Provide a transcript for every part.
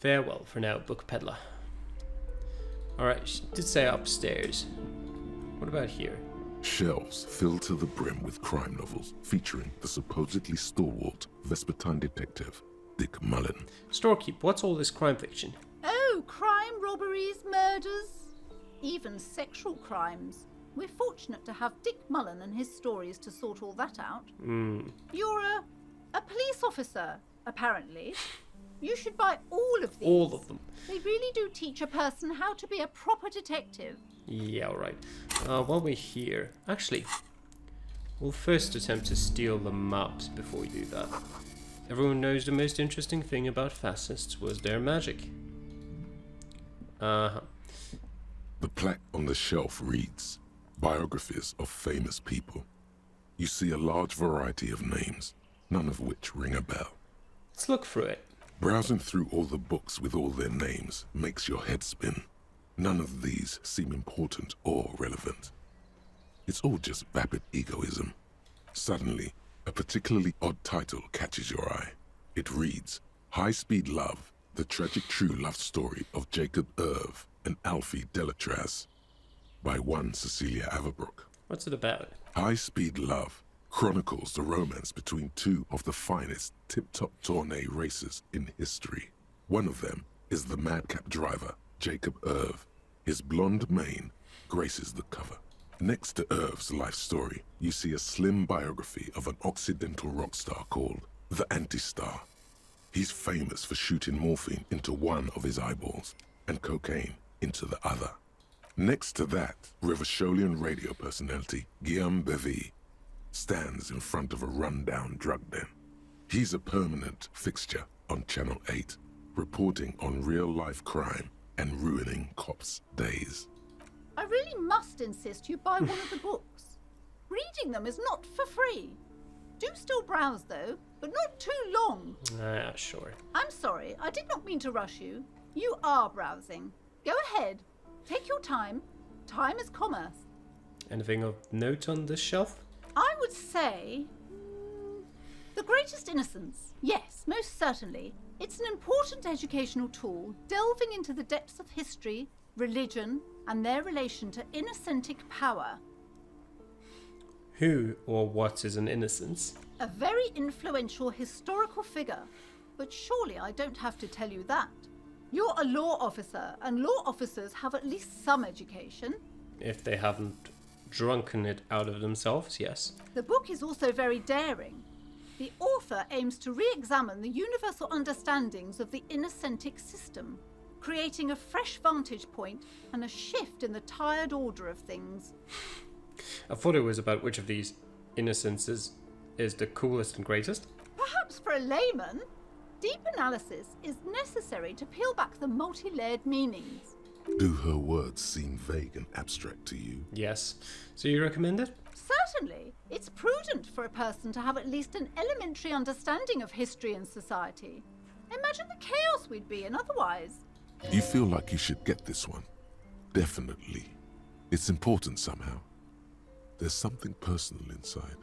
Farewell for now, book peddler. Alright, she did say upstairs. What about here? Shelves filled to the brim with crime novels featuring the supposedly stalwart Vespertine detective, Dick Mullen. Storekeep, what's all this crime fiction? Oh, crime, robberies, murders, even sexual crimes. We're fortunate to have Dick Mullen and his stories to sort all that out. You're a police officer, apparently. You should buy all of these. All of them. They really do teach a person how to be a proper detective. Yeah, alright. While we're here... Actually, we'll first attempt to steal the maps before we do that. Everyone knows the most interesting thing about fascists was their magic. Uh-huh. The plaque on the shelf reads, Biographies of Famous People. You see a large variety of names, none of which ring a bell. Let's look through it. Browsing through all the books with all their names makes your head spin. None of these seem important or relevant. It's all just vapid egoism. Suddenly, a particularly odd title catches your eye. It reads, High Speed Love, the tragic true love story of Jacob Irv and Alfie Delatraz, by one Cecilia Averbrook. What's it about? High Speed Love chronicles the romance between two of the finest tip-top tourney racers in history. One of them is the madcap driver, Jacob Irv. His blonde mane graces the cover. Next to Irv's life story, you see a slim biography of an Occidental rock star called the Anti-Star. He's famous for shooting morphine into one of his eyeballs and cocaine into the other. Next to that, Rivasholian radio personality Guillaume Bevy stands in front of a run-down drug den. He's a permanent fixture on Channel 8, reporting on real-life crime and ruining cops' days. I really must insist you buy one of the books. Reading them is not for free. Do still browse, though, but not too long. Sure. I'm sorry, I did not mean to rush you. You are browsing. Go ahead. Take your time. Time is commerce. Anything of note on this shelf? I would say... The Greatest Innocence. Yes, most certainly. It's an important educational tool, delving into the depths of history, religion, and their relation to innocentic power. Who or what is an innocence? A very influential historical figure. But surely I don't have to tell you that. You're a law officer, and law officers have at least some education. If they haven't drunken it out of themselves, yes. The book is also very daring. The author aims to re-examine the universal understandings of the innocentic system, creating a fresh vantage point and a shift in the tired order of things. I thought it was about which of these innocences is the coolest and greatest. Perhaps for a layman, deep analysis is necessary to peel back the multi-layered meanings. Do her words seem vague and abstract to you? Yes. So you recommend it? Certainly. It's prudent for a person to have at least an elementary understanding of history and society. Imagine the chaos we'd be in otherwise. You feel like you should get this one? Definitely. It's important somehow. There's something personal inside.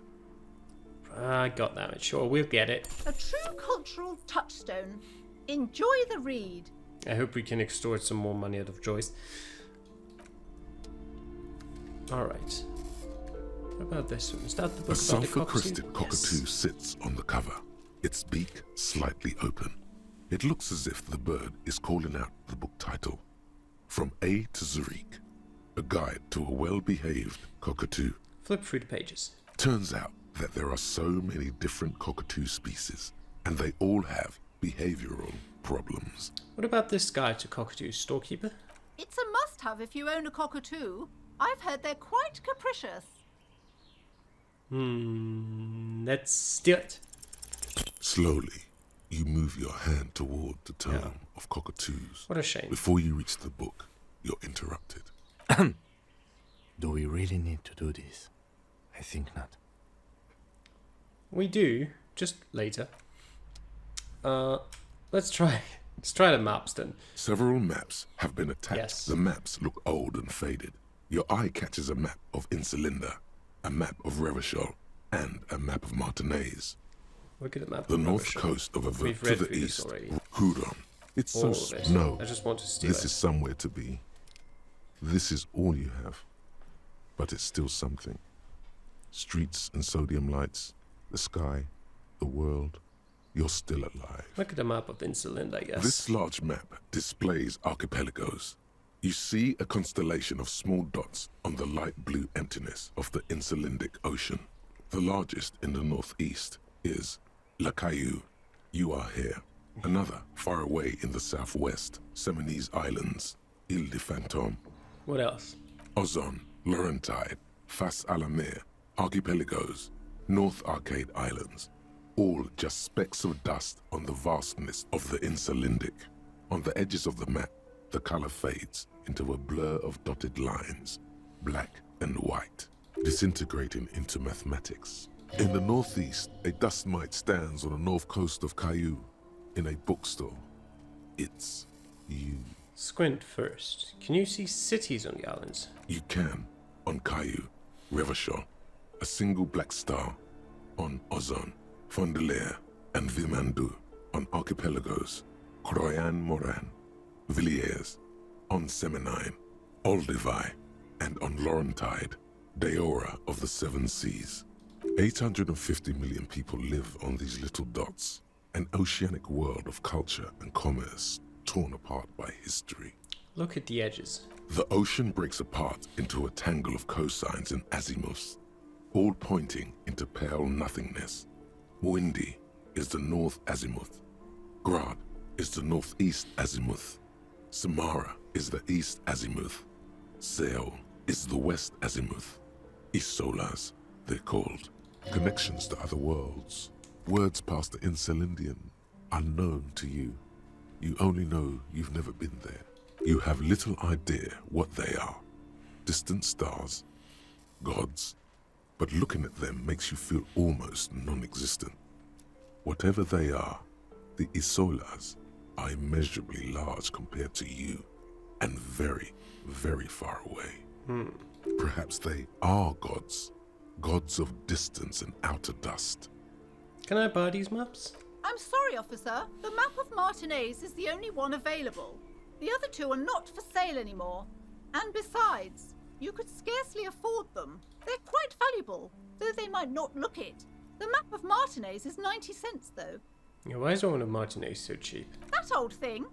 I got that. Sure, we'll get it. A true cultural touchstone. Enjoy the read. I hope we can extort some more money out of Joyce. Alright. What about this one? Is that the book A about the sulphur-crested cockatoo? cockatoo Yes. sits on the cover, its beak slightly open. It looks as if the bird is calling out the book title, From A to Zurich, a guide to a well-behaved cockatoo. Flip through the pages. Turns out that there are so many different cockatoo species, and they all have behavioral problems. What about this guide to cockatoos, storekeeper? It's a must-have if you own a cockatoo. I've heard they're quite capricious. Let's steal it. Slowly, you move your hand toward the tome of cockatoos. What a shame. Before you reach the book, you're interrupted. Do we really need to do this? I think not. We do, just later. Let's try the maps then. Several maps have been attacked. Yes. The maps look old and faded. Your eye catches a map of Insulinda, a map of Revachol, and a map of Martinez. Look at the map. The of north Revachol. coast of Avert We've to read the through this east, already. Hudon, It's All so of it. no. I just want to steal This it. is somewhere to be. This is all you have. But it's still something. Streets and sodium lights, the sky, the world. You're still alive. Look at the map of Insolent, I guess. This large map displays archipelagos. You see a constellation of small dots on the light blue emptiness of the Insulindic Ocean. The largest in the northeast is La Caillou. You are here. Another far away in the southwest, Seminese Islands, Ile de Fantôme. What else? Ozon, Laurentide, Fas a la Mer, Archipelagos, North Arcade Islands, all just specks of dust on the vastness of the Insulindic. On the edges of the map, the color fades into a blur of dotted lines, black and white, disintegrating into mathematics. In the northeast, a dust mite stands on the north coast of Caillou, in a bookstore. It's you. Squint first. Can you see cities on the islands? You can, on Caillou, Revachol, a single black star, on Ozon, Fondelier, and Vilmandu, on archipelagos, Croyan Moran, Villiers, on Seminine, Olduvai, and on Laurentide, Deora of the Seven Seas. 850 million people live on these little dots, an oceanic world of culture and commerce torn apart by history. Look at the edges. The ocean breaks apart into a tangle of cosines and azimuths, all pointing into pale nothingness. Windy is the north azimuth. Grad is the northeast azimuth. Samara is the east azimuth. Seol is the west azimuth. Isolas, they're called. Connections to other worlds. Words past the Insulindian, unknown to you. You only know you've never been there. You have little idea what they are. Distant stars, gods, but looking at them makes you feel almost non-existent. Whatever they are, the Isolas are immeasurably large compared to you, and very, very far away. Perhaps they are gods, gods of distance and outer dust. Can I buy these maps? I'm sorry, officer. The map of Martinez is the only one available. The other two are not for sale anymore. And besides, you could scarcely afford them. They're quite valuable, though they might not look it. The map of Martinez is 90 cents, though. Yeah, why is the one of Martinez so cheap? That old thing.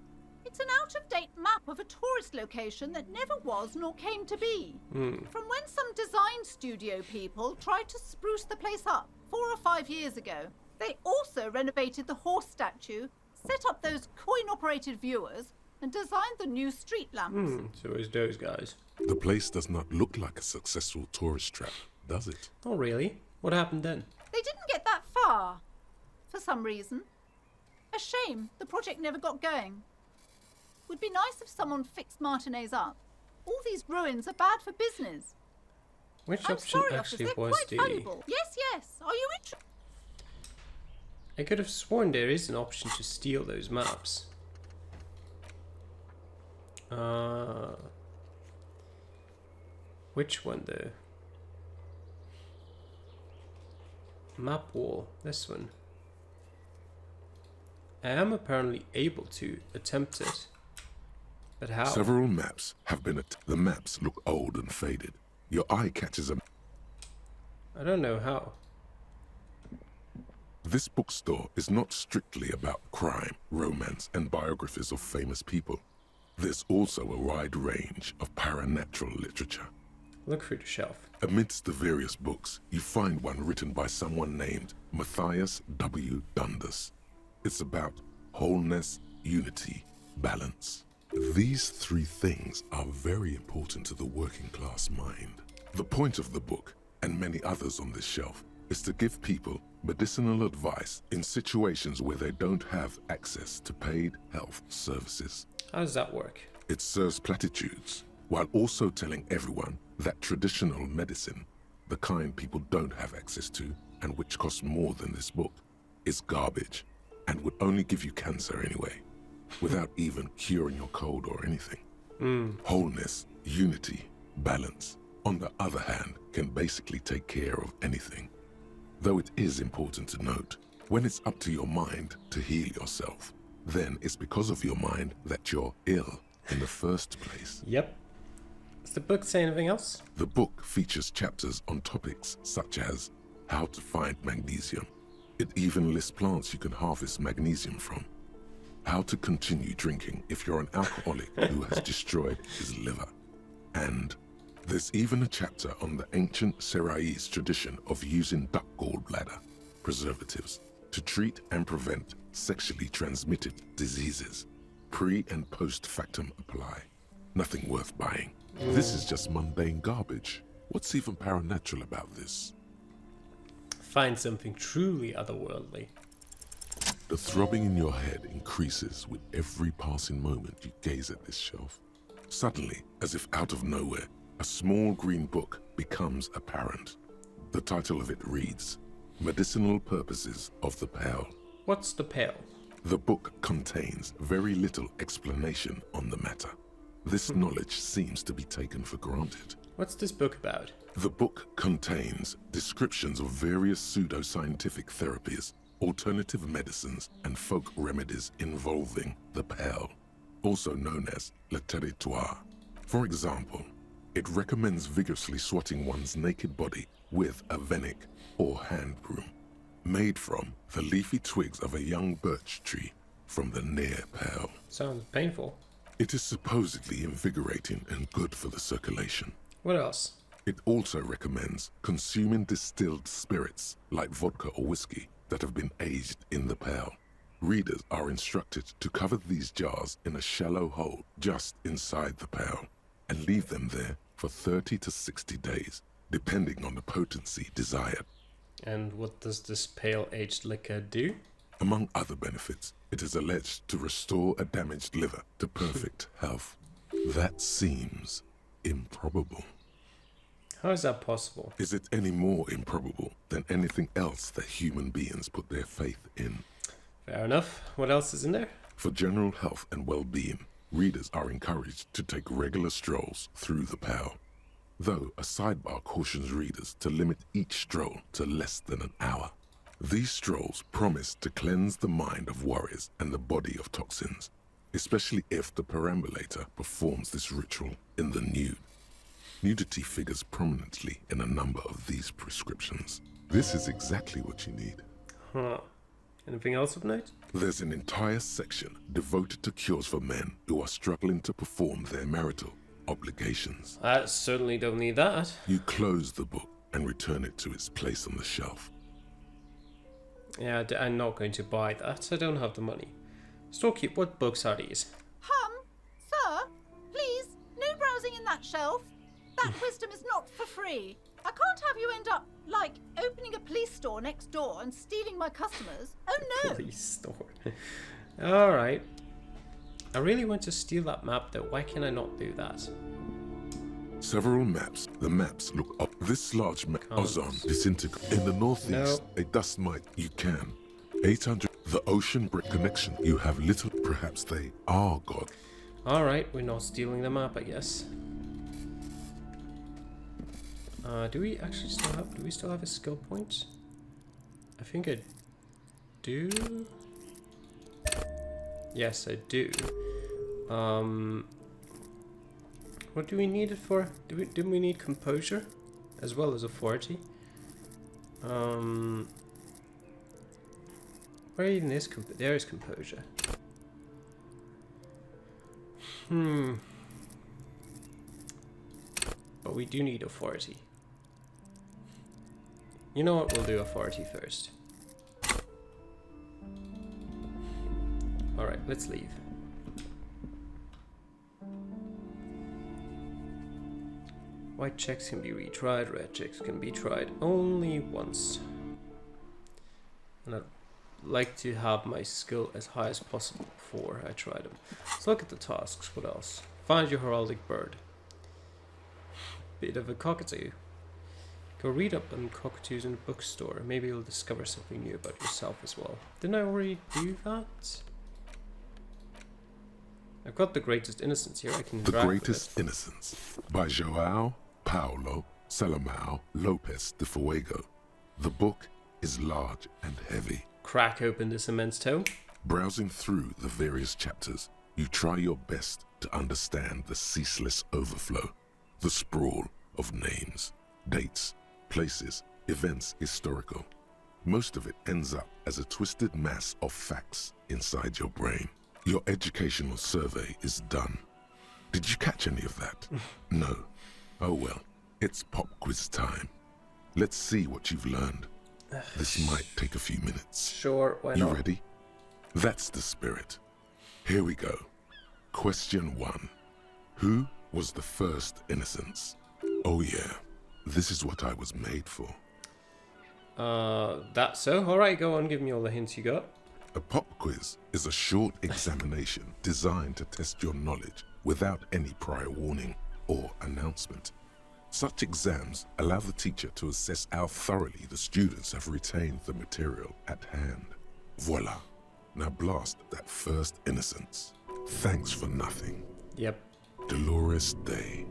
It's an out-of-date map of a tourist location that never was nor came to be. From when some design studio people tried to spruce the place up 4 or 5 years ago. They also renovated the horse statue, set up those coin-operated viewers, and designed the new street lamps. So it's those guys. The place does not look like a successful tourist trap, does it? Oh, really? What happened then? They didn't get that far, for some reason. A shame the project never got going. Would be nice if someone fixed Martinez up. All these ruins are bad for business. Which I'm option sorry, actually officer, they're was quite the... valuable. Yes, yes. Are you interested? I could have sworn there is an option to steal those maps. Which one though? Map wall, this one. I am apparently able to attempt it. But how? Several maps have been the maps look old and faded. Your eye catches a... I don't know how. This bookstore is not strictly about crime, romance, and biographies of famous people. There's also a wide range of paranatural literature. Look through the shelf. Amidst the various books, you find one written by someone named Matthias W. Dundas. It's about wholeness, unity, balance. These three things are very important to the working class mind. The point of the book, and many others on this shelf, is to give people medicinal advice in situations where they don't have access to paid health services. How does that work? It serves platitudes, while also telling everyone that traditional medicine, the kind people don't have access to, and which costs more than this book, is garbage, and would only give you cancer anyway, without even curing your cold or anything. Wholeness, unity, balance, on the other hand, can basically take care of anything. Though it is important to note, when it's up to your mind to heal yourself, then it's because of your mind that you're ill in the first place. Yep. Does the book say anything else? The book features chapters on topics such as how to find magnesium. It even lists plants you can harvest magnesium from. How to continue drinking if you're an alcoholic who has destroyed his liver. And there's even a chapter on the ancient Seraïs tradition of using duck gallbladder preservatives to treat and prevent sexually transmitted diseases. Pre and post factum apply. Nothing worth buying. This is just mundane garbage. What's even paranatural about this? Find something truly otherworldly. The throbbing in your head increases with every passing moment you gaze at this shelf. Suddenly, as if out of nowhere, a small green book becomes apparent. The title of it reads, Medicinal Purposes of the Pale. What's the pale? The book contains very little explanation on the matter. This knowledge seems to be taken for granted. What's this book about? The book contains descriptions of various pseudoscientific therapies, alternative medicines, and folk remedies involving the pale, also known as le territoire. For example, it recommends vigorously swatting one's naked body with a venik or hand broom, made from the leafy twigs of a young birch tree from the near pale. Sounds painful. It is supposedly invigorating and good for the circulation. What else? It also recommends consuming distilled spirits like vodka or whiskey that have been aged in the pale. Readers are instructed to cover these jars in a shallow hole just inside the pale and leave them there for 30 to 60 days, depending on the potency desired. And what does this pale aged liquor do? Among other benefits, it is alleged to restore a damaged liver to perfect health. That seems improbable. How is that possible? Is it any more improbable than anything else that human beings put their faith in? Fair enough. What else is in there? For general health and well-being, readers are encouraged to take regular strolls through the pale, though a sidebar cautions readers to limit each stroll to less than an hour. These strolls promise to cleanse the mind of worries and the body of toxins, especially if the perambulator performs this ritual in the nude. Nudity figures prominently in a number of these prescriptions. This is exactly what you need. Huh. Anything else of note? There's an entire section devoted to cures for men who are struggling to perform their marital obligations. I certainly don't need that. You close the book and return it to its place on the shelf. Yeah, I'm not going to buy that. I don't have the money. Storekeep, what books are these? Sir, please, no browsing in that shelf. That wisdom is not for free. I can't have you end up, like, opening a police store next door and stealing my customers. Oh no! Police store. Alright. I really want to steal that map though. Why can I not do that? Several maps. The maps look up. This large map ozone disintegrate. In the northeast, a dust mite. You can. 800. The ocean brick connection. You have little. Perhaps they are God. Alright, we're not stealing the map, I guess. Do we actually still have, do we still have a skill point? I think I do. Yes, I do. What do we need it for? Didn't we need composure as well as authority? Where even is there is composure. But we do need authority. You know what? We'll do authority first. Alright, let's leave. White checks can be retried, red checks can be tried only once. And I'd like to have my skill as high as possible before I try them. Let's look at the tasks. What else? Find your heraldic bird. Bit of a cockatoo. Go read up on cockatoos in a bookstore. Maybe you'll discover something new about yourself as well. Didn't I already do that? I've got The Greatest Innocence here. I can The interact Greatest with it. Innocence by João Paulo Salomão Lopes de Fuego. The book is large and heavy. Crack open this immense tome. Browsing through the various chapters, you try your best to understand the ceaseless overflow, the sprawl of names, dates, places, events historical. Most of it ends up as a twisted mass of facts inside your brain. Your educational survey is done. Did you catch any of that? No. Oh well, it's pop quiz time. Let's see what you've learned. This might take a few minutes. Sure, why You not? ready? That's the spirit. Here we go. Question 1. Who was the first innocence? Oh yeah, this is what I was made for. That's so? Alright, go on, give me all the hints you got. A pop quiz is a short examination designed to test your knowledge without any prior warning or announcement. Such exams allow the teacher to assess how thoroughly the students have retained the material at hand. Voila. Now blast that first innocence. Thanks for nothing. Yep. Dolores Day.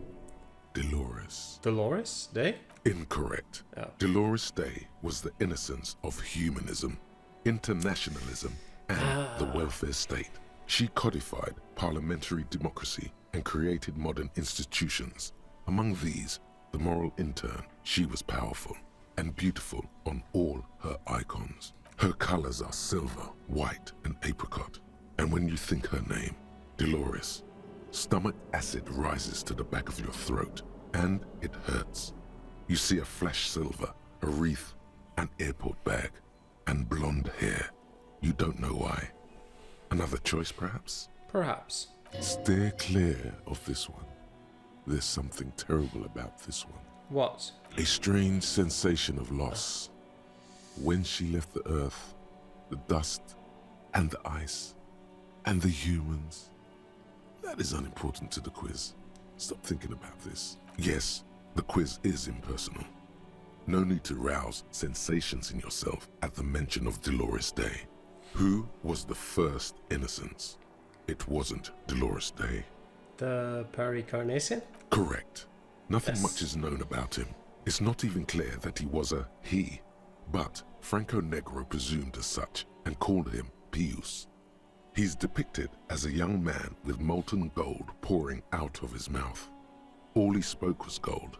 Dolores. Dolores Day? Incorrect. Oh. Dolores Day was the innocence of humanism, internationalism, and the welfare state. She codified parliamentary democracy and created modern institutions. Among these, the moral intern, she was powerful and beautiful on all her icons. Her colors are silver, white, and apricot. And when you think her name, Dolores, stomach acid rises to the back of your throat, and it hurts. You see a flash silver, a wreath, an airport bag, and blonde hair. You don't know why. Another choice, perhaps? Perhaps. Steer clear of this one. There's something terrible about this one. What? A strange sensation of loss. When she left the earth, the dust, and the ice, and the humans. That is unimportant to the quiz. Stop thinking about this. Yes, the quiz is impersonal. No need to rouse sensations in yourself at the mention of Dolores Day. Who was the first innocence? It wasn't Dolores Day. The Pericarnasian? Correct. Nothing Yes. much is known about him. It's not even clear that he was a he, but Franco Negro presumed as such and called him Pius. He's depicted as a young man with molten gold pouring out of his mouth. All he spoke was gold.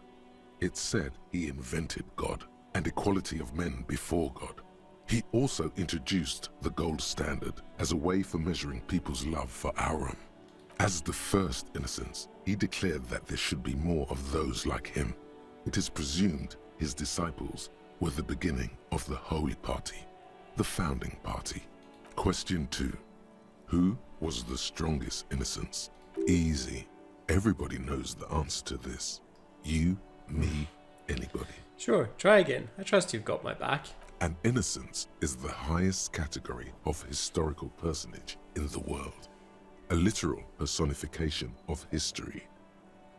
It's said he invented God and equality of men before God. He also introduced the gold standard as a way for measuring people's love for Aurum. As the first innocence, he declared that there should be more of those like him. It is presumed his disciples were the beginning of the Holy Party, the founding party. Question 2. Who was the strongest innocence? Easy. Everybody knows the answer to this. You, me, anybody. Sure, try again. I trust you've got my back. An innocence is the highest category of historical personage in the world, a literal personification of history.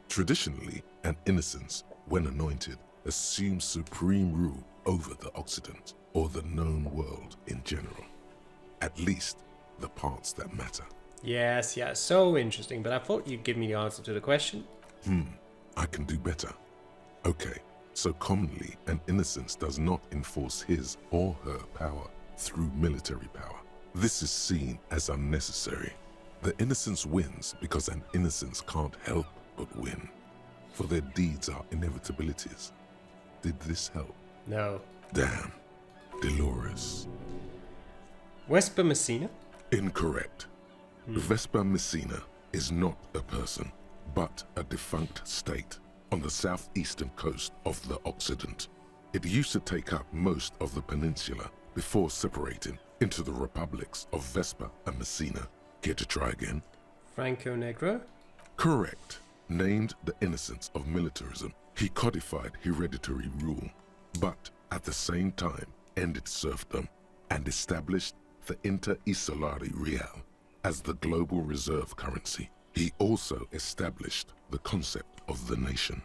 Traditionally, an innocence, when anointed, assumes supreme rule over the Occident or the known world in general, at least the parts that matter. Yes, so interesting, but I thought you'd give me the answer to the question. I can do better. Okay, so commonly an innocence does not enforce his or her power through military power. This is seen as unnecessary. The innocence wins because an innocence can't help but win, for their deeds are inevitabilities. Did this help? No. Damn. Dolores. Vesper Messina? Incorrect. Vespa Messina is not a person, but a defunct state on the southeastern coast of the Occident. It used to take up most of the peninsula before separating into the republics of Vespa and Messina. Care to try again? Franco Negro? Correct. Named the innocence of militarism, he codified hereditary rule, but at the same time ended serfdom and established the Inter-Isolari Real as the global reserve currency. He also established the concept of the nation.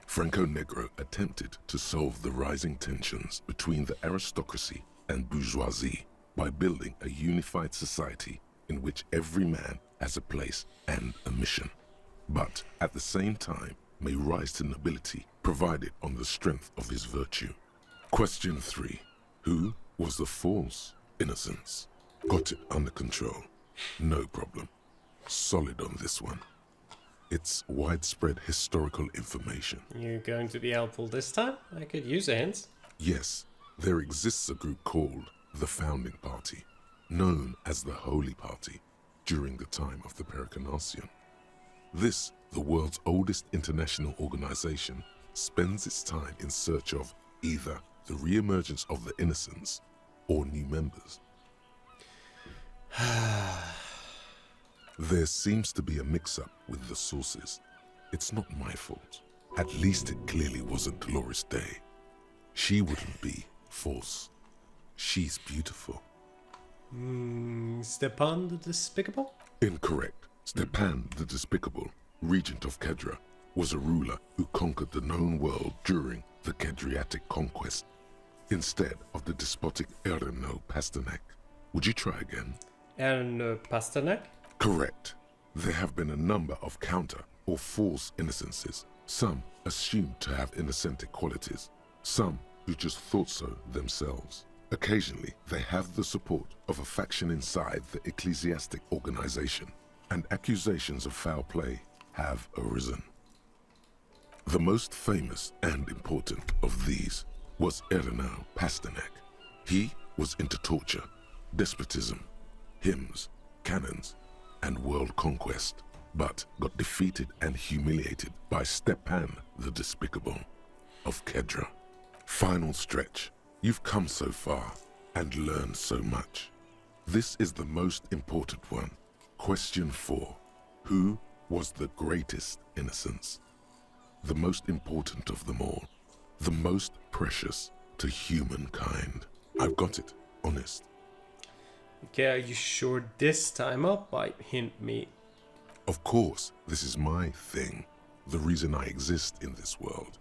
Franco Negro attempted to solve the rising tensions between the aristocracy and bourgeoisie by building a unified society in which every man has a place and a mission, but at the same time may rise to nobility provided on the strength of his virtue. Question 3. Who was the false innocence? Got it under control. No problem. Solid on this one. It's widespread historical information. You going to be helpful this time? I could use a hint. Yes, there exists a group called the Founding Party, known as the Holy Party, during the time of the Pericarnacian. This, the world's oldest international organization, spends its time in search of either the re-emergence of the innocents or new members. There seems to be a mix-up with the sources. It's not my fault. At least it clearly wasn't Dolores Day. She wouldn't be false. She's beautiful. Stepan the Despicable? Incorrect. Stepan the Despicable, regent of Kedra, was a ruler who conquered the known world during the Kedriatic conquest, instead of the despotic Erno Pasternak. Would you try again? Erno Pasternak? Correct. There have been a number of counter or false innocences, some assumed to have innocentic qualities, some who just thought so themselves. Occasionally, they have the support of a faction inside the ecclesiastic organization, and accusations of foul play have arisen. The most famous and important of these was Erno Pasternak. He was into torture, despotism, hymns, cannons, and world conquest, but got defeated and humiliated by Stepan the Despicable of Kedra. Final stretch. You've come so far and learned so much. This is the most important one. Question 4. Who was the greatest innocence? The most important of them all. The most precious to humankind. I've got it. Honest. Okay, are you sure this time up might hint me? Of course, this is my thing. The reason I exist in this world.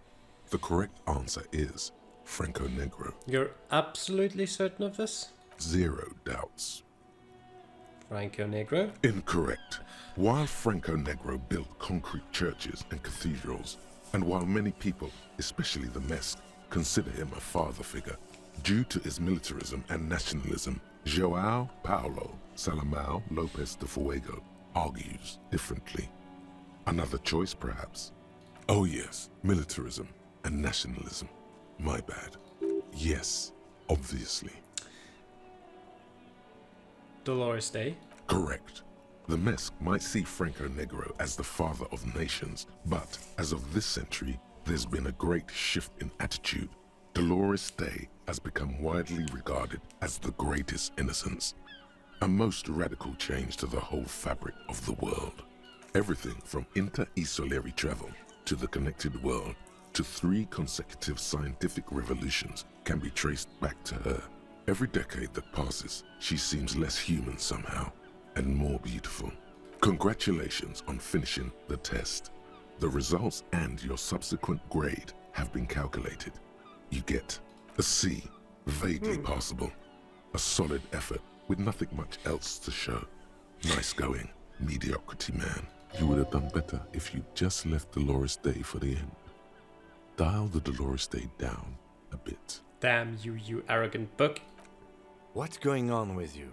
The correct answer is Franco Negro. You're absolutely certain of this? Zero doubts. Franco Negro? Incorrect. While Franco Negro built concrete churches and cathedrals, and while many people, especially the Mesk, consider him a father figure, due to his militarism and nationalism, João Paulo Salomão Lopes de Fuego argues differently. Another choice, perhaps? Oh yes, militarism and nationalism. My bad. Yes, obviously. Dolores Day? Correct. The Mesk might see Franco Negro as the father of nations, but as of this century, there's been a great shift in attitude. Dolores Day has become widely regarded as the greatest innocence. A most radical change to the whole fabric of the world. Everything from inter-esolary travel to the connected world to 3 consecutive scientific revolutions can be traced back to her. Every decade that passes, she seems less human somehow, and more beautiful. Congratulations on finishing the test. The results and your subsequent grade have been calculated. You get a C, vaguely passable. A solid effort with nothing much else to show. Nice going, mediocrity man. You would have done better if you just left Dolores Day for the end. Dial the Dolores Day down a bit. Damn you, you arrogant book. What's going on with you?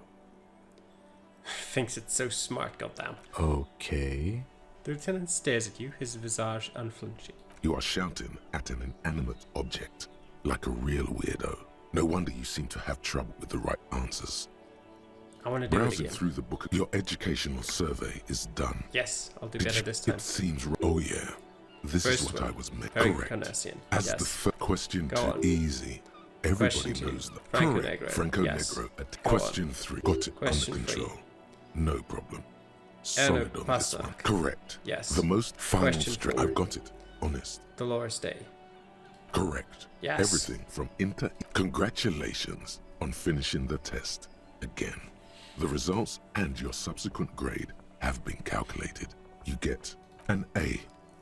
Thinks it's so smart, goddamn. Okay. The lieutenant stares at you, his visage unflinching. You are shouting at an inanimate object, like a real weirdo. No wonder you seem to have trouble with the right answers. I want to do it Browsing again. through the book, your educational survey is done. Yes, I'll do better this time. It seems... Oh yeah. This First is what one. I was meant. Very Correct. Carnassian. As Yes. the first question Go too on. easy. Everybody Question 2. knows that. Franco Correct. Negro. Franco Yes. Negro. Go Question 3. Got it Question under 3. control. No problem. Solid on this pasta. one. Correct. Yes. The most final Question stretch. 4. I've got it. Honest. Dolores Day. Correct. Yes. Everything from Congratulations on finishing the test again. The results and your subsequent grade have been calculated. You get an A.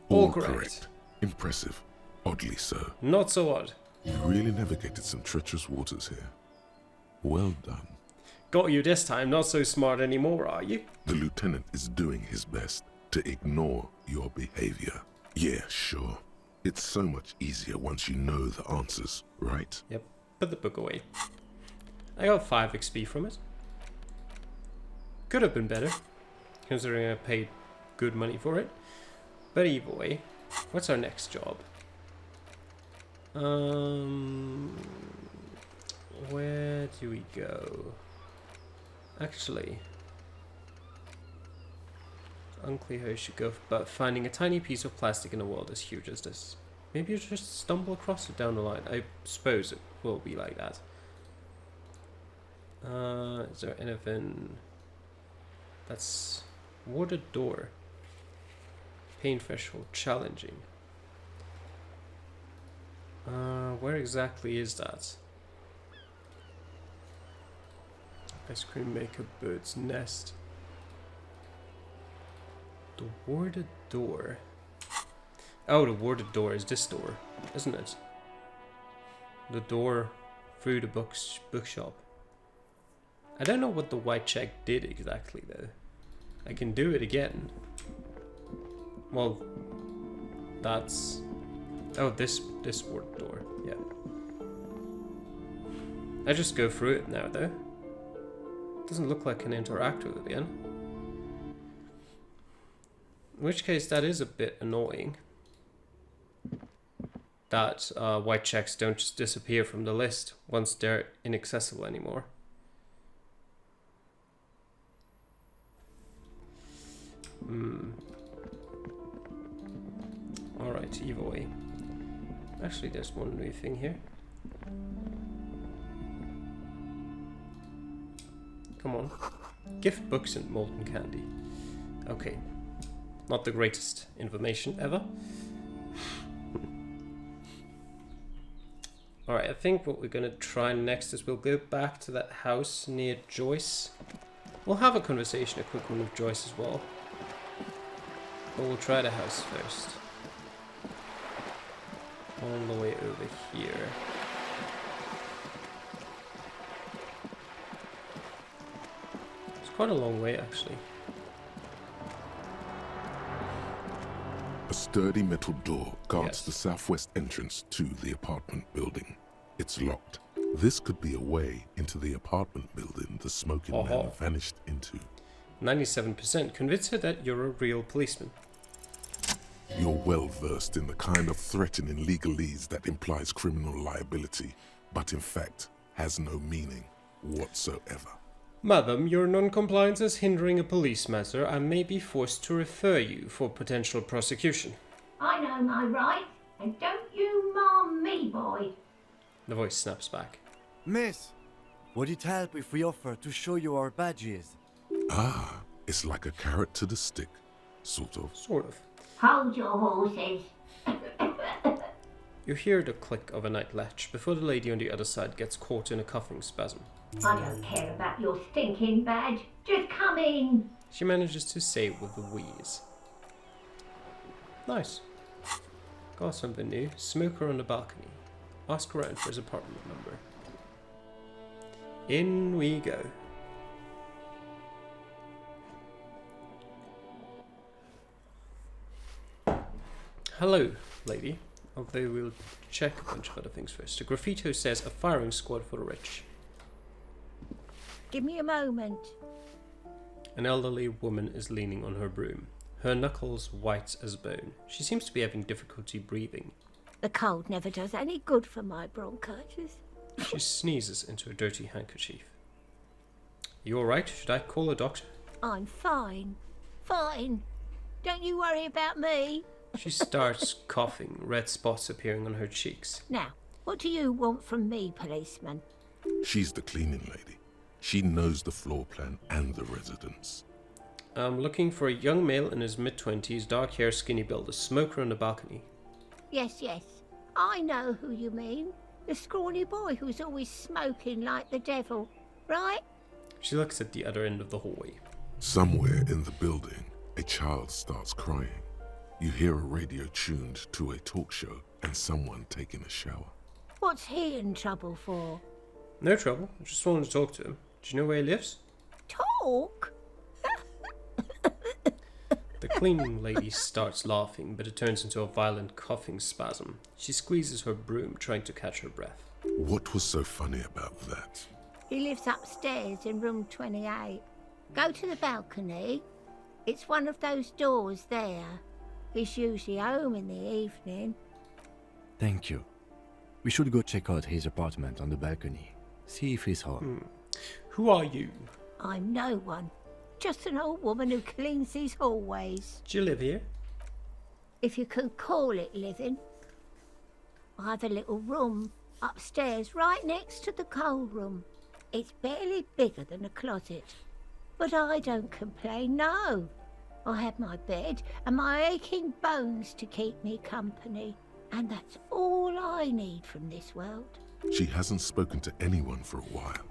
All correct. Impressive. Oddly so. Not so odd. You really navigated some treacherous waters here. Well done. Got you this time, not so smart anymore, are you? The lieutenant is doing his best to ignore your behavior. Yeah, sure. It's so much easier once you know the answers, right? Yep. Put the book away. I got 5 XP from it. Could have been better, considering I paid good money for it. But either way, what's our next job? Where do we go? Actually, unclear how you should go about finding a tiny piece of plastic in a world as huge as this. Maybe you just stumble across it down the line. I suppose it will be like that. Is there anything that's warded door? Pain threshold challenging. Where exactly is that? Ice cream maker bird's nest. The warded door. Oh, the warded door is this door, isn't it? The door through the bookshop. I don't know what the white check did exactly though. I can do it again. Well, that's... Oh, this warded door, yeah. I just go through it now though. Doesn't look like I can interact with it again. In which case that is a bit annoying. That white checks don't just disappear from the list once they're inaccessible anymore. Alright, either way. Actually, there's one new thing here. Come on. Gift books and molten candy. Okay. Not the greatest information ever. Alright, I think what we're gonna try next is we'll go back to that house near Joyce. We'll have a conversation, a quick one with Joyce as well. But we'll try the house first. All the way over here. It's quite a long way actually. A sturdy metal door guards Yes. the southwest entrance to the apartment building. It's locked. This could be a way into the apartment building the smoking man vanished into. 97% convince her that you're a real policeman. You're well versed in the kind of threatening legalese that implies criminal liability, but in fact has no meaning whatsoever. Madam, your non-compliance is hindering a police matter and may be forced to refer you for potential prosecution. I know my rights, and don't you mom me, boy. The voice snaps back. Miss, would it help if we offer to show you our badges? Ah, it's like a carrot to the stick, sort of. Sort of. Hold your horses. You hear the click of a night latch before the lady on the other side gets caught in a coughing spasm. I don't care about your stinking badge. Just come in. She manages to say it with a wheeze. Nice. Got something new. Smoker on the balcony. Ask around for his apartment number. In we go. Hello, lady. Although we'll check a bunch of other things first. The graffito says a firing squad for the rich. Give me a moment. An elderly woman is leaning on her broom, her knuckles white as bone. She seems to be having difficulty breathing. The cold never does any good for my bronchitis. She sneezes into a dirty handkerchief. You alright? Should I call a doctor? I'm fine. Fine. Don't you worry about me. She starts coughing, red spots appearing on her cheeks. Now, what do you want from me, policeman? She's the cleaning lady. She knows the floor plan and the residence. I'm looking for a young male in his mid-20s, dark hair, skinny build, a smoker on the balcony. Yes, yes. I know who you mean. The scrawny boy who's always smoking like the devil, right? She looks at the other end of the hallway. Somewhere in the building, a child starts crying. You hear a radio tuned to a talk show and someone taking a shower. What's he in trouble for? No trouble. I just wanted to talk to him. Do you know where he lives? Talk? The cleaning lady starts laughing, but it turns into a violent coughing spasm. She squeezes her broom, trying to catch her breath. What was so funny about that? He lives upstairs in room 28. Go to the balcony. It's one of those doors there. He's usually home in the evening. Thank you. We should go check out his apartment on the balcony. See if he's home. Who are you? I'm no one. Just an old woman who cleans these hallways. Do you live here? If you can call it living. I have a little room upstairs right next to the coal room. It's barely bigger than a closet. But I don't complain, no. I have my bed and my aching bones to keep me company. And that's all I need from this world. She hasn't spoken to anyone for a while.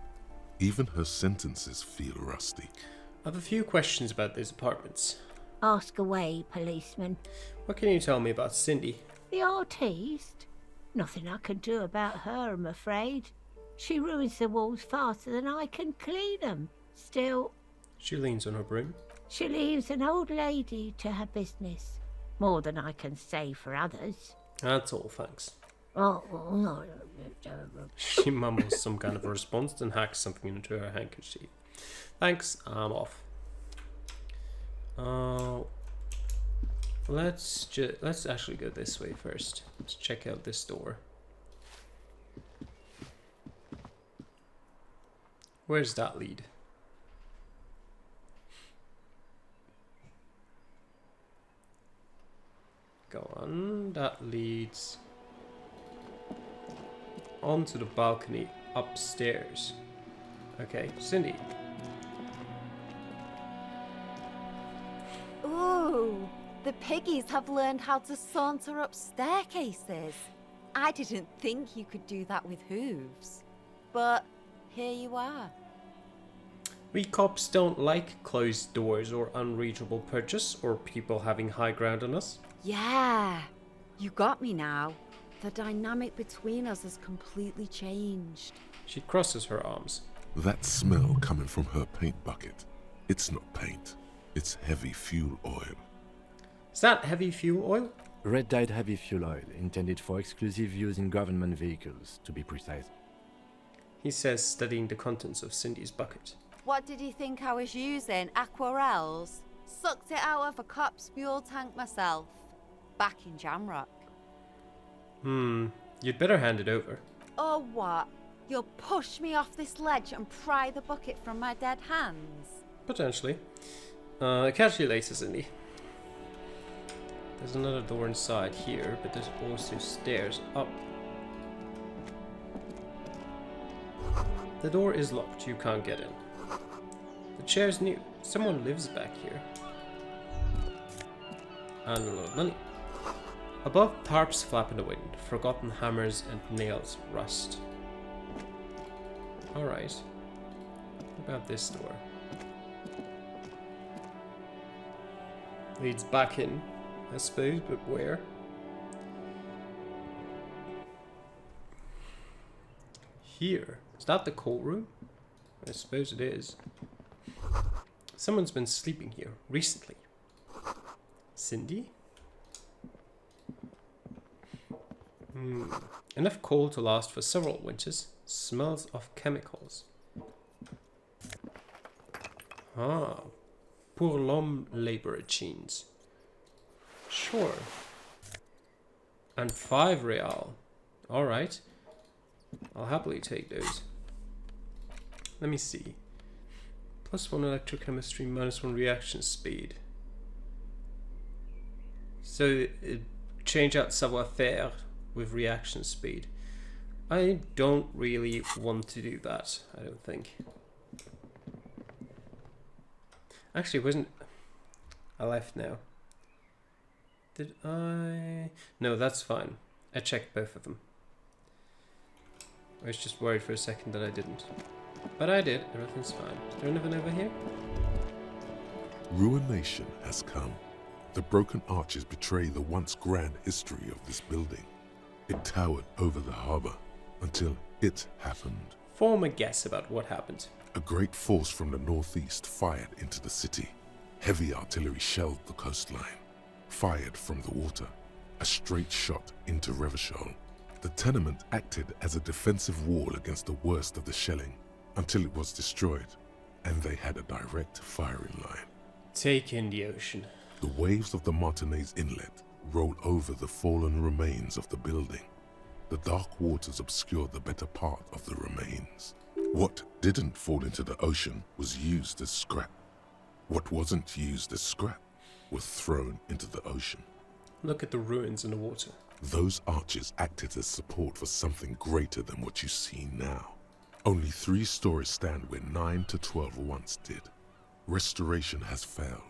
Even her sentences feel rusty. I have a few questions about these apartments. Ask away, policeman. What can you tell me about Cindy? The artiste? Nothing I can do about her, I'm afraid. She ruins the walls faster than I can clean them. Still, She leans on her broom. she leaves an old lady to her business. More than I can say for others. That's all, thanks. Oh, no. She mumbles some kind of a response, then hacks something into her handkerchief. Thanks, I'm off. Let's actually go this way first. Let's check out this door. Where's that lead? Go on, that leads onto the balcony upstairs. Okay, Cindy. Ooh, the piggies have learned how to saunter up staircases. I didn't think you could do that with hooves. But here you are. We cops don't like closed doors or unreachable perches or people having high ground on us. Yeah, you got me now. The dynamic between us has completely changed. She crosses her arms. That smell coming from her paint bucket. It's not paint. It's heavy fuel oil. Is that heavy fuel oil? Red dyed heavy fuel oil, intended for exclusive use in government vehicles, to be precise. He says, studying the contents of Cindy's bucket. What did you think I was using? Aquarels? Sucked it out of a cop's fuel tank myself. Back in Jamrock. You'd better hand it over. Or what? You'll push me off this ledge and pry the bucket from my dead hands? Potentially. Catch you later, Cindy. There's another door inside here, but there's also stairs up. The door is locked, you can't get in. The chair's new. Someone lives back here. And a lot of money. Above, tarps flap in the wind. Forgotten hammers and nails rust. Alright. What about this door? Leads back in, I suppose, but where? Here. Is that the courtroom? I suppose it is. Someone's been sleeping here recently. Cindy? Enough coal to last for several winters. Smells of chemicals. Ah. Pour l'homme labourer jeans. Sure. And 5 real. Alright. I'll happily take those. Let me see. +1 electrochemistry, -1 reaction speed. So, change out savoir-faire with reaction speed. I don't really want to do that, I don't think. Actually, wasn't... I left now. Did I... No, that's fine. I checked both of them. I was just worried for a second that I didn't. But I did. Everything's fine. Is there anything over here? Ruination has come. The broken arches betray the once grand history of this building. It towered over the harbor until it happened. Form a guess about what happened. A great force from the northeast fired into the city. Heavy artillery shelled the coastline. Fired from the water. A straight shot into Revachol. The tenement acted as a defensive wall against the worst of the shelling until it was destroyed. and they had a direct firing line. Take in the ocean. The waves of the Martinez Inlet roll over the fallen remains of the building. The dark waters obscured the better part of the remains. What didn't fall into the ocean was used as scrap. What wasn't used as scrap was thrown into the ocean. Look at the ruins in the water. Those arches acted as support for something greater than what you see now. Only 3 stories stand where 9 to 12 once did. Restoration has failed.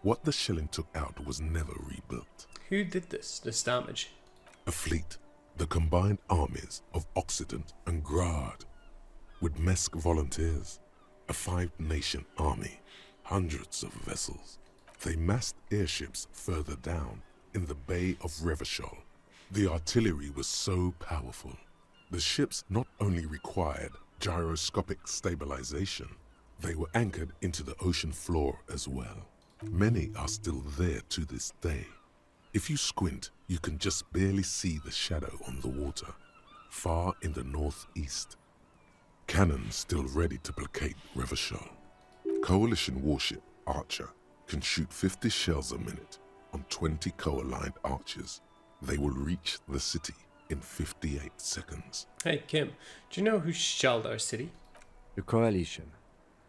What the shelling took out was never rebuilt. Who did this damage? A fleet, the combined armies of Occident and Grad, with Mesk volunteers, a 5-nation army, hundreds of vessels. They massed airships further down in the Bay of Revachol. The artillery was so powerful. The ships not only required gyroscopic stabilization, they were anchored into the ocean floor as well. Many are still there to this day. If you squint, you can just barely see the shadow on the water, far in the northeast. Cannons still ready to placate Revachol. Coalition warship Archer can shoot 50 shells a minute on 20 co-aligned archers. They will reach the city in 58 seconds. Hey Kim, do you know who shelled our city? The Coalition.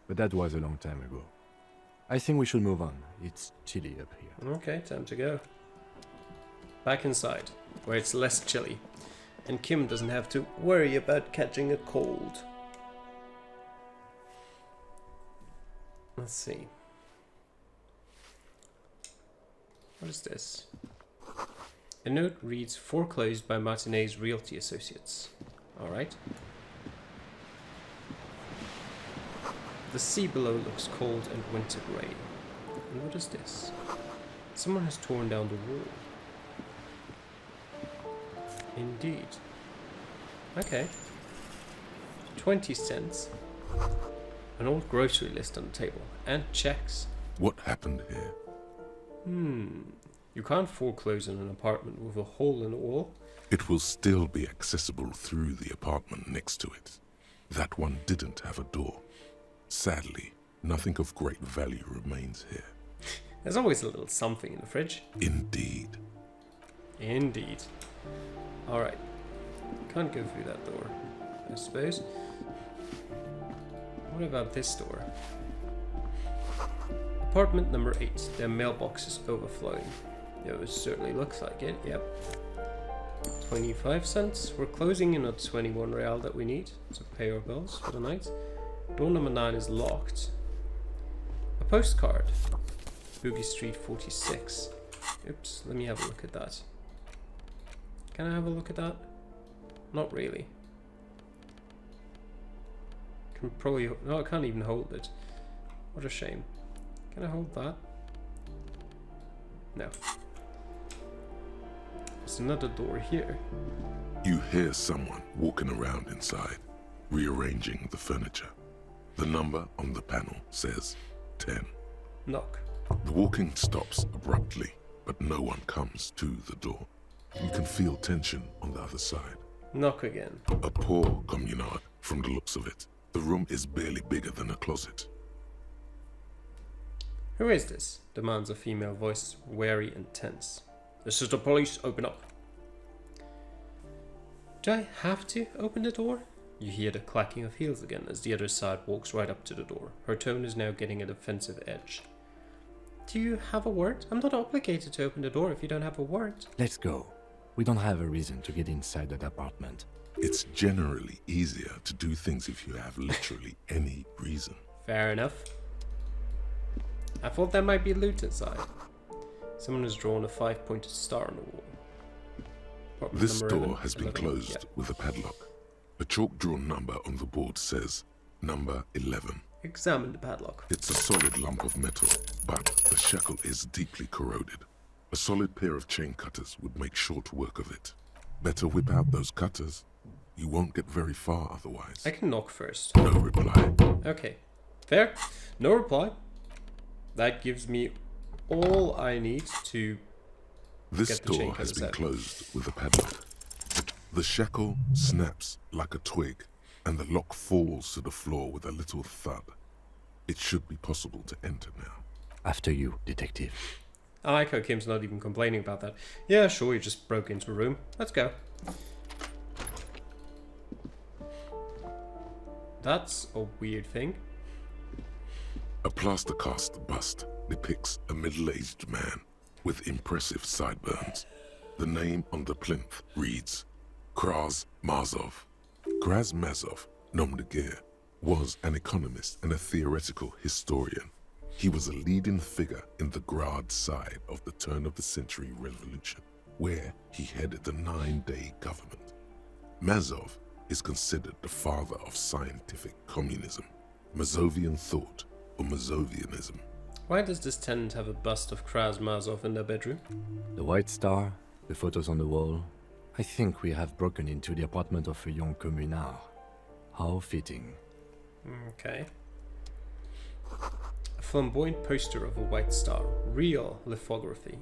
But that was a long time ago. I think we should move on. It's chilly up here. Okay, time to go. Back inside, where it's less chilly. And Kim doesn't have to worry about catching a cold. Let's see. What is this? A note reads, foreclosed by Martinez Realty Associates. Alright. The sea below looks cold and winter grey. And what is this? Someone has torn down the wall. Indeed. Okay. 20 cents. An old grocery list on the table. And checks. What happened here? You can't foreclose on an apartment with a hole in the wall. It will still be accessible through the apartment next to it. That one didn't have a door. Sadly, nothing of great value remains here. There's always a little something in the fridge. Indeed. Indeed. Alright. Can't go through that door, I suppose. What about this door? Apartment number 8. Their mailbox is overflowing. Yeah, it certainly looks like it, yep. 25 cents. We're closing in on 21 real that we need to pay our bills for the night. Door number 9 is locked. A postcard. Boogie Street 46. Oops, let me have a look at that. Can I have a look at that? Not really. Can probably... No, I can't even hold it. What a shame. Can I hold that? No. There's another door here. You hear someone walking around inside, rearranging the furniture. The number on the panel says 10. Knock. The walking stops abruptly, but no one comes to the door. You can feel tension on the other side. Knock again. A poor communard, from the looks of it. The room is barely bigger than a closet. Who is this? Demands a female voice, wary and tense. This is the police, open up. Do I have to open the door? You hear the clacking of heels again as the other side walks right up to the door. Her tone is now getting a defensive edge. Do you have a word? I'm not obligated to open the door if you don't have a word. Let's go. We don't have a reason to get inside that apartment. It's generally easier to do things if you have literally any reason. Fair enough. I thought there might be loot inside. Someone has drawn a 5-pointed star on the wall. Apartment This number door 11, has been 11, closed yeah. with a padlock. A chalk-drawn number on the board says number 11. Examine the padlock. It's a solid lump of metal, but the shackle is deeply corroded. A solid pair of chain cutters would make short work of it. Better whip out those cutters. You won't get very far otherwise. I can knock first. No reply. Okay. Fair. No reply. That gives me all I need to This get the chain door has cutters been out. closed with a padlock. The shackle snaps like a twig, and the lock falls to the floor with a little thud. It should be possible to enter now. After you, detective. I like how Kim's not even complaining about that. Yeah, sure, you just broke into a room. Let's go. That's a weird thing. A plaster cast bust depicts a middle-aged man with impressive sideburns. The name on the plinth reads Kraz Mazov. Kraz Mazov, nom de guerre, was an economist and a theoretical historian. He was a leading figure in the Grad side of the turn-of-the-century revolution, where he headed the 9-day government. Mazov is considered the father of scientific communism, Mazovian thought, or Mazovianism. Why does this tenant have a bust of Kraz Mazov in their bedroom? The White Star, the photos on the wall. I think we have broken into the apartment of a young communard. How fitting. Okay. A flamboyant poster of a White Star. Real lithography.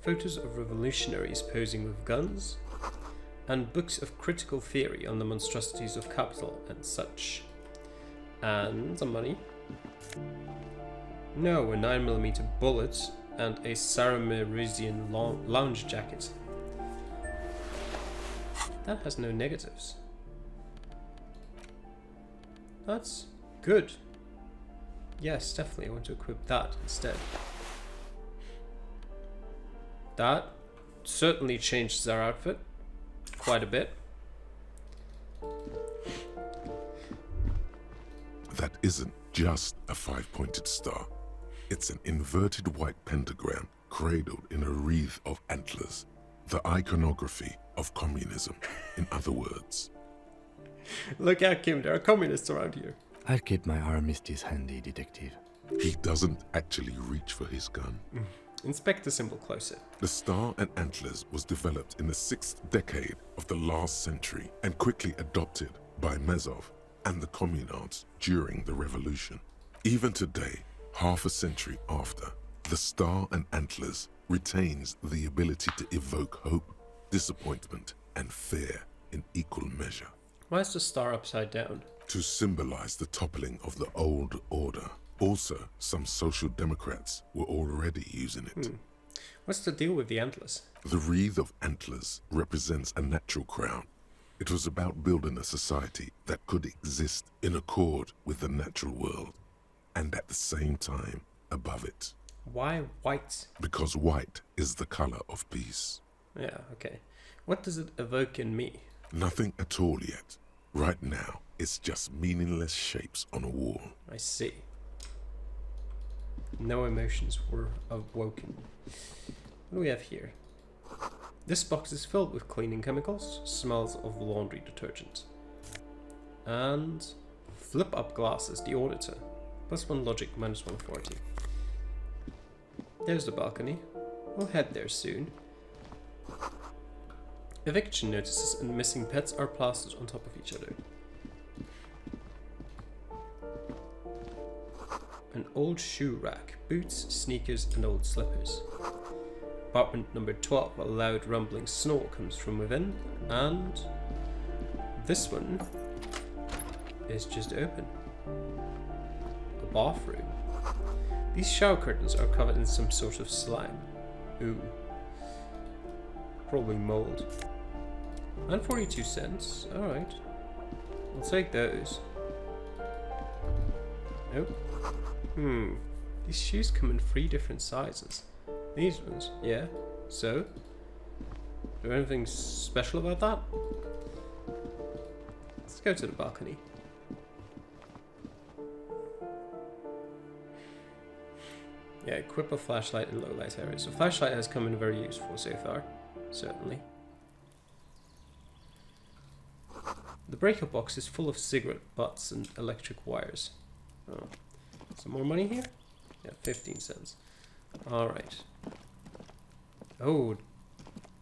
Photos of revolutionaries posing with guns. And books of critical theory on the monstrosities of capital and such. And some money. No, a 9mm bullet and a Saramarisian lounge jacket. That has no negatives. That's good. Yes, definitely I want to equip that instead. That certainly changes our outfit quite a bit. That isn't just a 5-pointed star. It's an inverted white pentagram cradled in a wreath of antlers. The iconography of communism, in other words. Look at Kim, there are communists around here. I'll keep my armistice handy, detective. He doesn't actually reach for his gun. Inspect the symbol closer. The star and antlers was developed in the 6th decade of the last century and quickly adopted by Mazov and the communards during the revolution. Even today, half a century after, the star and antlers retains the ability to evoke hope, disappointment, and fear in equal measure. Why is the star upside down? To symbolize the toppling of the old order. Also, some social democrats were already using it. What's the deal with the antlers? The wreath of antlers represents a natural crown. It was about building a society that could exist in accord with the natural world, and at the same time above it. Why white? Because white is the color of peace. Yeah, okay. What does it evoke in me? Nothing at all yet. Right now, it's just meaningless shapes on a wall. I see. No emotions were awoken. What do we have here? This box is filled with cleaning chemicals, smells of laundry detergent. And flip up glasses, the auditor. +1 logic, -1 authority. There's the balcony. We'll head there soon. Eviction notices and missing pets are plastered on top of each other. An old shoe rack, boots, sneakers, and old slippers. Apartment number 12, a loud rumbling snore comes from within, and this one is just open. A bathroom. These shower curtains are covered in some sort of slime. Ooh. Probably mold. And 42 cents. Alright. I'll take those. Nope. These shoes come in 3 different sizes. These ones, yeah. So? Is there anything special about that? Let's go to the balcony. Yeah, equip a flashlight in low light areas. So flashlight has come in very useful so far. Certainly. The breaker box is full of cigarette butts and electric wires. Oh. Some more money here? Yeah, 15 cents. Alright. Oh,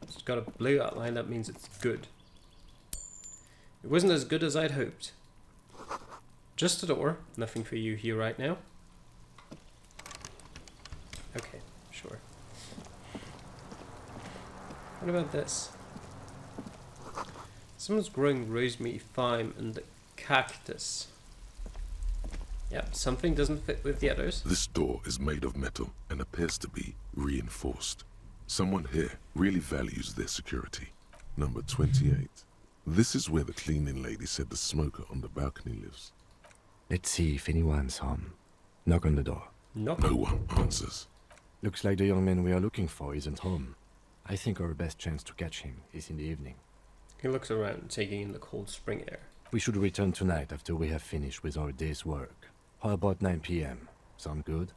it's got a blue outline, that means it's good. It wasn't as good as I'd hoped. Just a door, nothing for you here right now. Okay, sure. What about this? Someone's growing rosemary, thyme, and a cactus. Yeah, something doesn't fit with the others. This door is made of metal and appears to be reinforced. Someone here really values their security. Number 28. This is where the cleaning lady said the smoker on the balcony lives. Let's see if anyone's home. Knock on the door. Knock. No one answers. Looks like the young man we are looking for isn't home. I think our best chance to catch him is in the evening. He looks around, taking in the cold spring air. We should return tonight after we have finished with our day's work. How about 9 p.m.? Sound good?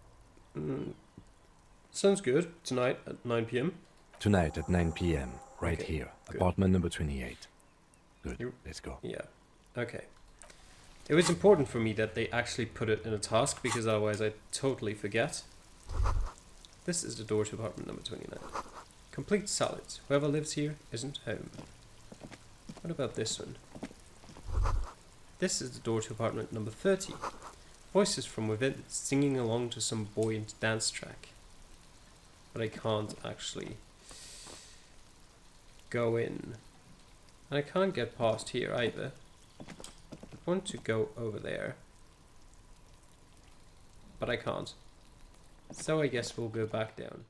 Sounds good. Tonight at 9 p.m. Tonight at 9 p.m. Right Okay, here. good. Apartment number 28. Good. You- Let's go. Yeah. Okay. It was important for me that they actually put it in a task because otherwise I'd totally forget. This is the door to apartment number 29. Complete silence. Whoever lives here isn't home. What about this one? This is the door to apartment number 30. Voices from within singing along to some buoyant dance track. But I can't actually go in. And I can't get past here either. I want to go over there. But I can't. So I guess we'll go back down.